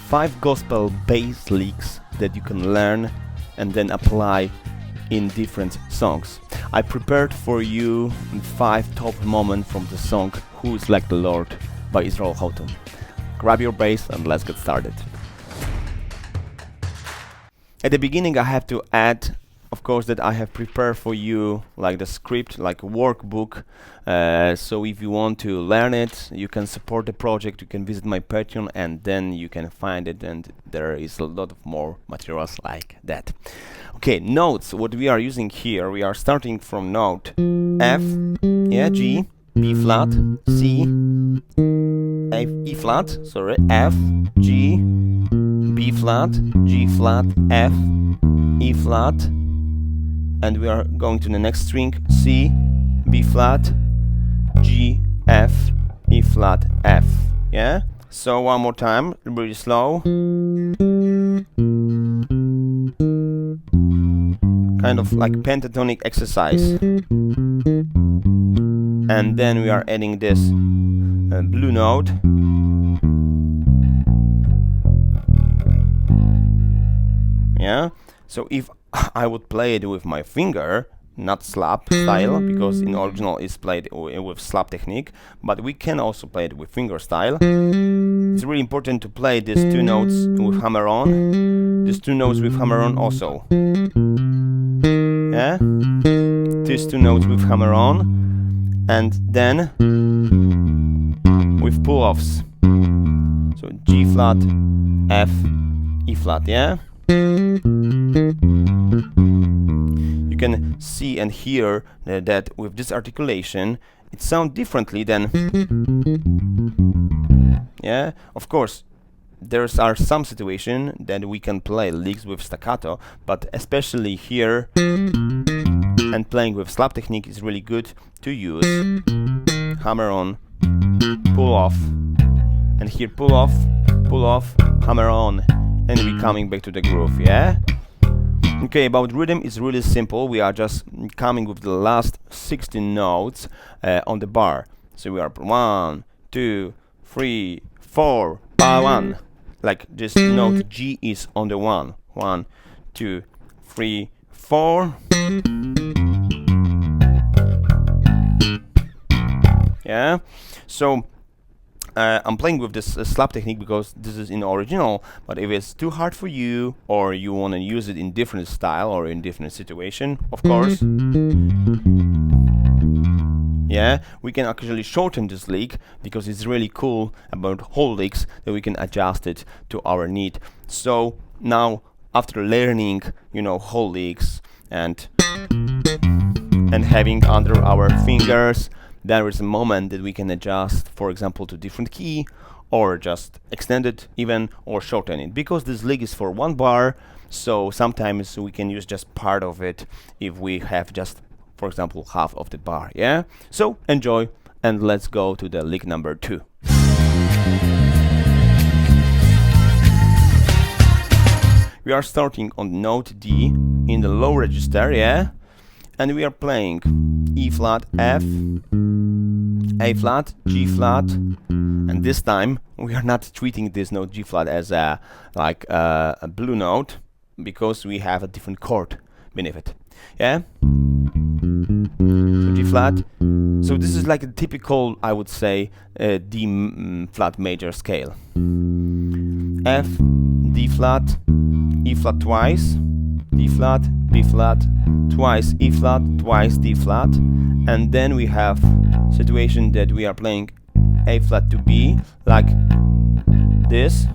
5 gospel bass licks that you can learn and then apply in different songs. I prepared for you 5 top moments from the song Who is Like the Lord by Israel Houghton. Grab your bass and let's get started. At the beginning I have to add, of course, that I have prepared for you like the script, like a workbook. So if you want to learn it, you can support the project, you can visit my Patreon and then you can find it, and there is a lot of more materials like that. Okay, notes, what we are using here, we are starting from note F, yeah, G, B flat, C, E flat, sorry, F, G, B flat, G flat, F, E flat, and we are going to the next string, C, B flat, G, F, E flat, F, yeah? So one more time, really slow. Kind of like pentatonic exercise. And then we are adding this blue note. Yeah? So if I would play it with my finger, not slap style, because in original it's played with slap technique, but we can also play it with finger style. It's really important to play these 2 notes with hammer on, these 2 notes with hammer on also. Yeah? These 2 notes with hammer on, and then with pull-offs. So G flat, F, E flat, yeah? You can see and hear that with this articulation it sounds differently than, yeah, of course there are some situations that we can play licks with staccato, but especially here and playing with slap technique is really good to use hammer on, pull off, and here pull off, hammer on, and we're coming back to the groove, yeah? Okay, about rhythm is really simple. We are just coming with the last 16 notes on the bar. So we are 1, 2, 3, 4, 1. Like this note G is on the 1. 1, 2, 3, 4. Yeah. So I'm playing with this slap technique because this is in original, but if it's too hard for you or you want to use it in different style or in different situation, of course, yeah, we can actually shorten this lick because it's really cool about whole licks that we can adjust it to our need. So now after learning, you know, whole licks and having under our fingers, there is a moment that we can adjust, for example, to different key, or just extend it even, or shorten it. Because this lick is for 1 bar, so sometimes we can use just part of it if we have just, for example, half of the bar, yeah? So enjoy, and let's go to the lick number 2. We are starting on note D in the low register, yeah? And we are playing E flat, F, A flat, G flat, and this time we are not treating this note G flat as a blue note, because we have a different chord beneath it. Yeah. So G flat. So this is like a typical, I would say, D flat major scale. F, D flat, E flat twice, D flat, B flat, twice E flat, twice D flat, and then we have situation that we are playing A flat to B like this,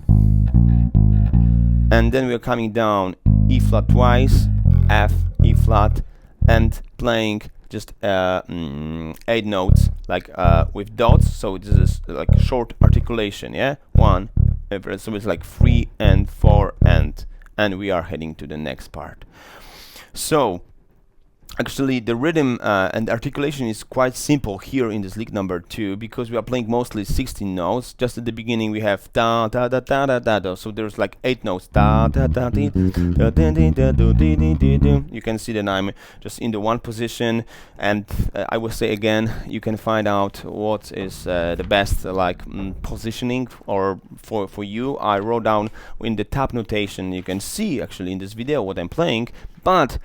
and then we are coming down E flat twice, F, E flat, and playing just 8 notes like with dots. So this is like short articulation, yeah, 1, so it's like 3 and 4 and we are heading to the next part. So Actually, the rhythm and articulation is quite simple here in this lick number 2, because we are playing mostly 16 notes. Just at the beginning we have da da da da da da da. So there's like 8 notes. Da da da da da da da da. You can see that I'm just in the one position, and I will say again, you can find out what is the best positioning or for you. I wrote down in the tab notation. You can see actually in this video what I'm playing, but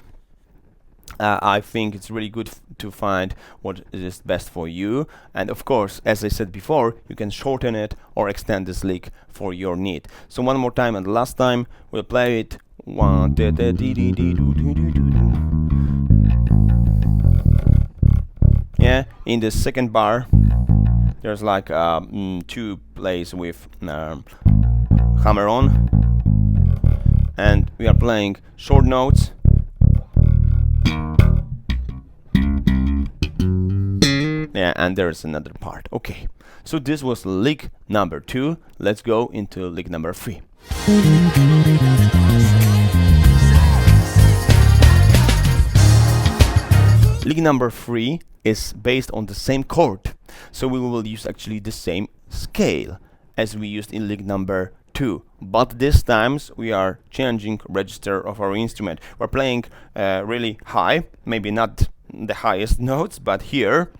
I think it's really good to find what is best for you. And of course, as I said before, you can shorten it or extend this lick for your need. So one more time, and last time we'll play it. One, da, da, dee, dee, dee, doo, doo, doo, doo, doo. Yeah, in the second bar, there's like 2 plays with hammer on, and we are playing short notes. Yeah, and there's another part. Okay, so this was lick number 2. Let's go into lick number 3. Lick number 3 is based on the same chord, so we will use actually the same scale as we used in lick number 2, but this times we are changing register of our instrument. We're playing really high, maybe not the highest notes, but here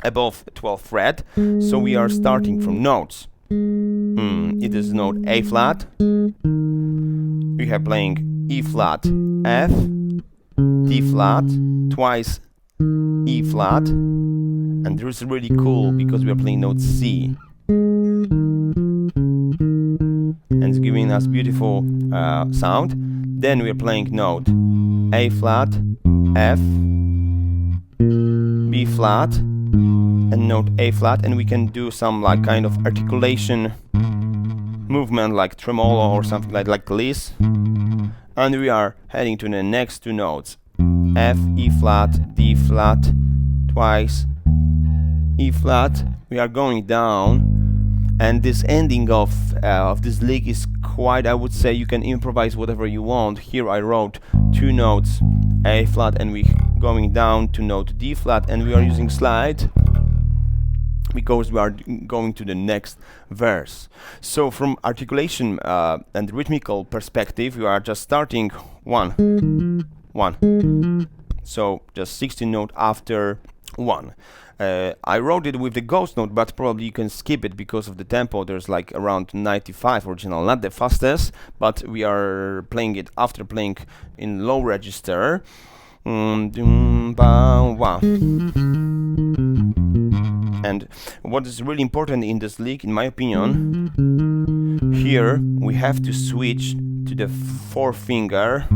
above 12th fret, so we are starting from notes. It is note A flat, we are playing E flat, F, D flat, twice E flat, and this is really cool because we are playing note C, and it's giving us beautiful sound. Then we are playing note A flat, F, B flat, and note A flat, and we can do some like kind of articulation movement like tremolo or something like this. And we are heading to the next 2 notes, F, E flat, D flat, twice E flat. We are going down, and this ending of this lick is quite, I would say, you can improvise whatever you want. Here I wrote 2 notes A flat, and we going down to note D flat, and we are using slide because we are going to the next verse. So from articulation and rhythmical perspective, we are just starting 1, 1. So just 16 note after 1. I wrote it with the ghost note, but probably you can skip it because of the tempo. There's like around 95 original, not the fastest, but we are playing it after playing in low register. And what is really important in this lick, in my opinion, here we have to switch to the 4th finger,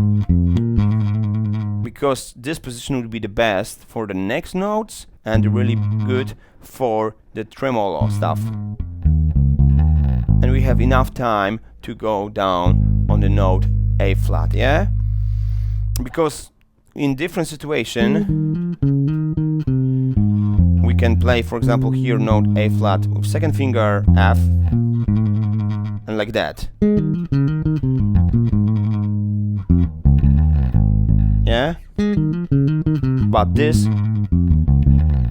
because this position would be the best for the next notes and really good for the tremolo stuff. And we have enough time to go down on the note A flat, yeah? Because in different situation we can play, for example, here note A flat with 2nd finger F, and like that. Yeah? But this,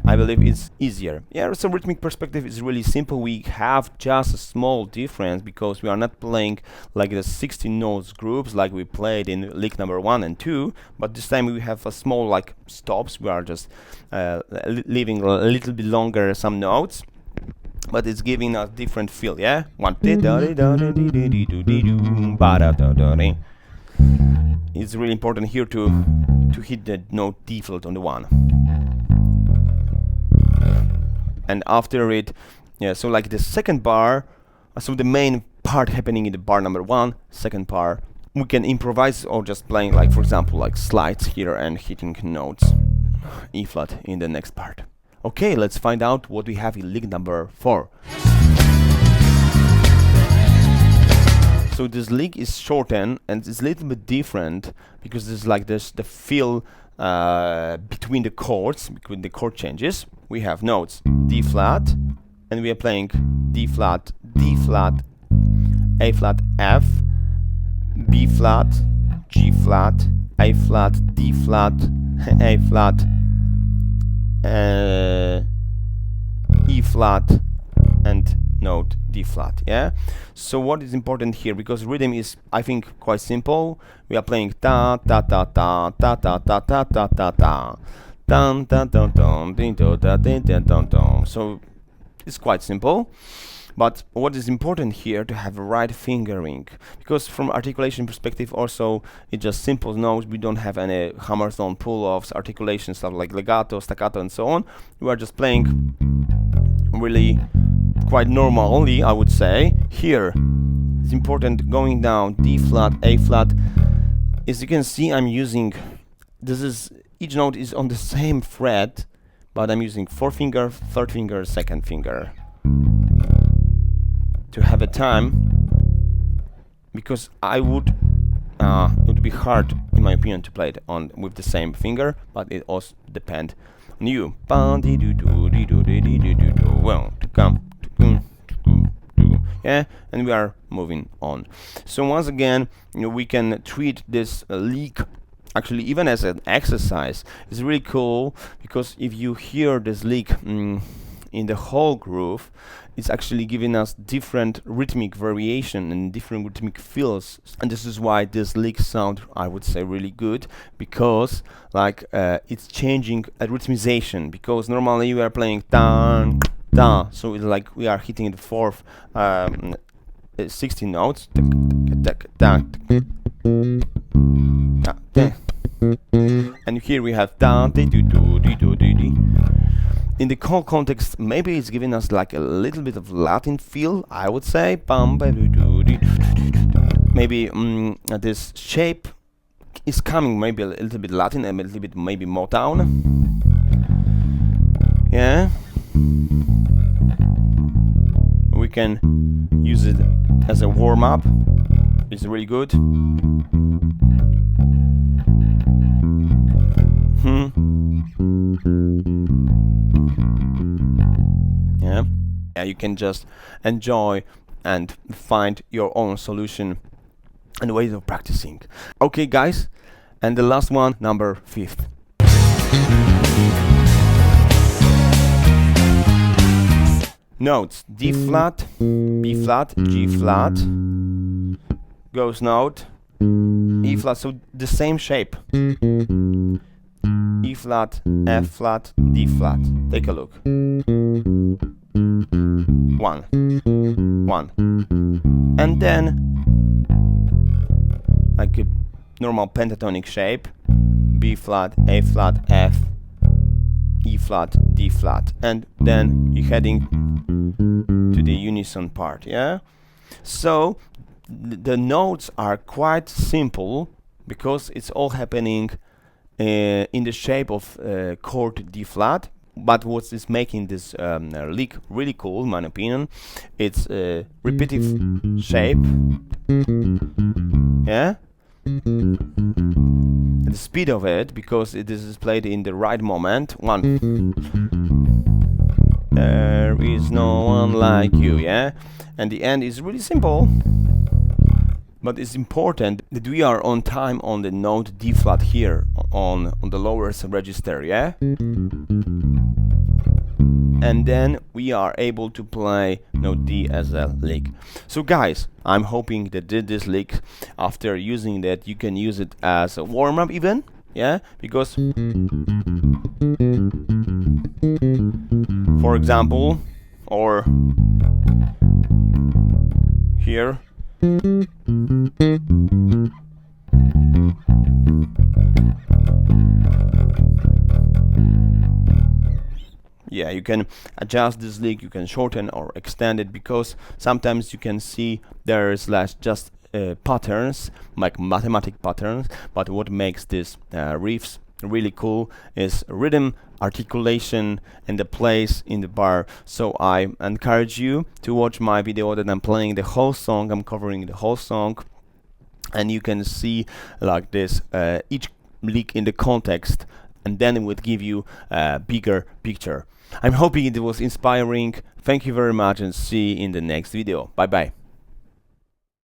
I believe, is easier. Yeah, so rhythmic perspective is really simple. We have just a small difference because we are not playing like the 16 notes groups like we played in lick number 1 and 2, but this time we have a small like stops. We are just leaving a little bit longer some notes, but it's giving a different feel. Yeah, 1. It's really important here to hit the note D flat on the 1. And after it, yeah, so like the second bar, so the main part happening in the bar number 1, second bar, we can improvise or just playing like, for example, like slides here and hitting notes E flat in the next part. Okay, let's find out what we have in lick number 4. So this lick is shortened and it's a little bit different because there's like this the feel between the chords, between the chord changes. We have notes D flat, and we are playing D flat, D flat, A flat, F, B flat, G flat, A flat, D flat, A flat, E flat, and note D flat. Yeah. So what is important here, because rhythm is, I think, quite simple. We are playing ta ta ta ta ta ta ta ta ta ta ta, dun dun dun dun dun dun dun dun dun dun. So it's quite simple. But what is important here to have a right fingering, because from articulation perspective also it's just simple notes. We don't have any hammers on pull-offs, articulation stuff like legato, staccato, and so on. We are just playing really quite normally, I would say. Here it's important going down D flat, A flat. As you can see, I'm using, this is, each note is on the same fret, but I'm using 4th finger, 3rd finger, 2nd finger to have a time, because it would be hard, in my opinion, to play it on with the same finger, but it also depends on you. Well, to come, yeah, and we are moving on. So once again, we can treat this lick actually even as an exercise. It's really cool, because if you hear this lick in the whole groove, it's actually giving us different rhythmic variation and different rhythmic feels, and this is why this lick sound, I would say, really good, because like it's changing a rhythmization, because normally we are playing dan da, so it's like we are hitting the 4th 16 notes, and here we have da di do do di do di di. In the call context, maybe it's giving us like a little bit of Latin feel, I would say. Maybe this shape is coming maybe a little bit Latin and a little bit maybe Motown. Yeah. We can use it as a warm-up. It's really good. Yeah, you can just enjoy and find your own solution and ways of practicing. Okay, guys, and the last one, number 5th. Notes: D flat, B flat, G flat, goes note, E flat, so the same shape. E flat, F flat, D flat. Take a look. 1, 1, and then like a normal pentatonic shape: B flat, A flat, F, E flat, D flat, and then you're heading to the unison part. Yeah, so the notes are quite simple, because it's all happening in the shape of chord D flat. But what is making this lick really cool, in my opinion, it's a repetitive shape. Yeah, the speed of it, because this is played in the right moment. 1, there is no one like you. Yeah, and the end is really simple, but it's important that we are on time on the note D flat here on the lowest register. Yeah, and then we are able to play note D as a lick. So guys, I'm hoping that this lick, after using that, you can use it as a warm-up even. Yeah, because for example, or here, yeah, you can adjust this lick, you can shorten or extend it, because sometimes you can see there's just patterns, like mathematic patterns, but what makes these riffs really cool is rhythm, articulation, and the place in the bar. So I encourage you to watch my video that I'm playing the whole song, I'm covering the whole song, and you can see like this each lick in the context, and then it would give you a bigger picture. I'm hoping it was inspiring. Thank you very much, and see you in the next video. Bye bye.